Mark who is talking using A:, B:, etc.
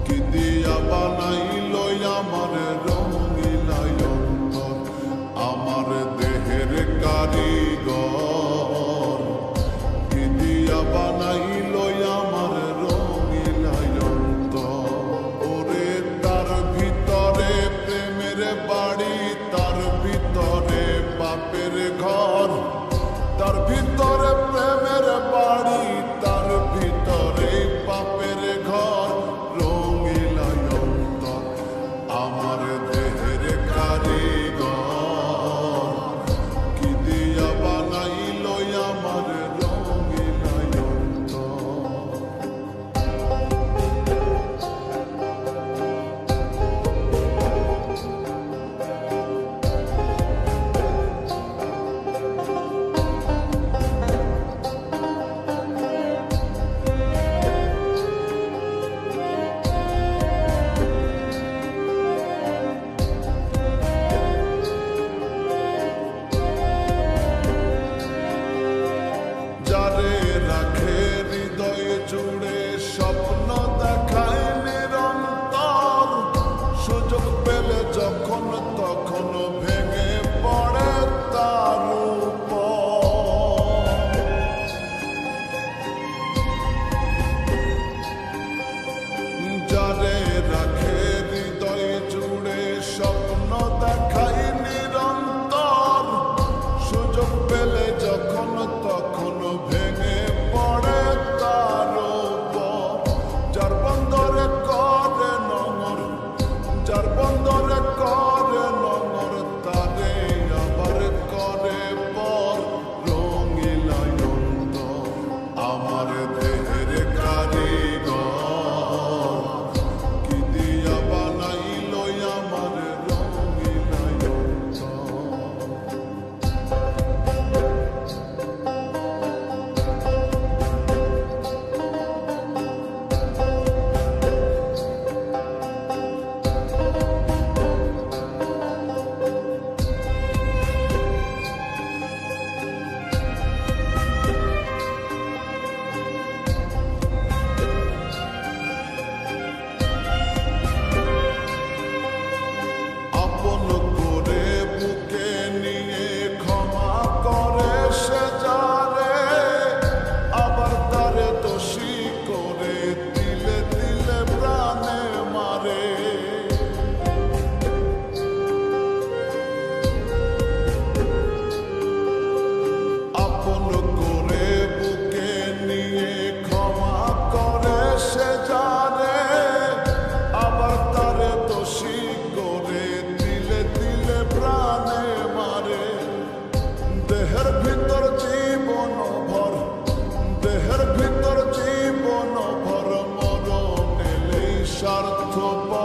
A: কি দিয়া বানাইল আমার রঙিলা অন্তর, আমার দেহের কারিগর। কি দিয়া বানাইল আমার রঙিলা অন্তর। ওরে তার ভিতরে প্রেমের বাড়ি, তার ভিতরে বাপের ঘর, তার ভিতরে প্রেমের বাড়ি, তার ভিতরে বাপের ঘর। রঙিলা অন্তর আমার দেহের কারিগর, কি দিয়া বানাইল আমার রঙিলা অন্তর। যারে রাখে হৃদয় জুড়ে, স্বপ্ন দেখায় নিরন্তর, সুযোগ পেলে যখন তখন ভেঙে পড়ে তার উপর। যারে রাখে হৃদয় জুড়ে, স্বপ্ন দেখায় নিরন্তর, সুযোগ পেলে যখন তখন ভেঙে পড়ে তার উপর। যার বন্দরে করে নঙর, যার বন্দরে করে নঙর, তারে আবার করে পর। রঙিলা অন্তর আমার দেহের কারিগর, কি দিয়া বানাইল আমার রঙিলা অন্তর। আপন করে বুকে নিয়ে ক্ষমা করে সে যারে, আবার তারে দোষী করে দিলে দিলে প্রাণে মারে। আপন করে বুকে নিয়ে ক্ষমা করে সে যারে, আবার তারে দোষী করে দিলে দিলে প্রাণে মারে। দেহের ভিতর জীবন ভর, দেহের ভিতর জীবন ভর, মরণ এলেই স্বার্থপর।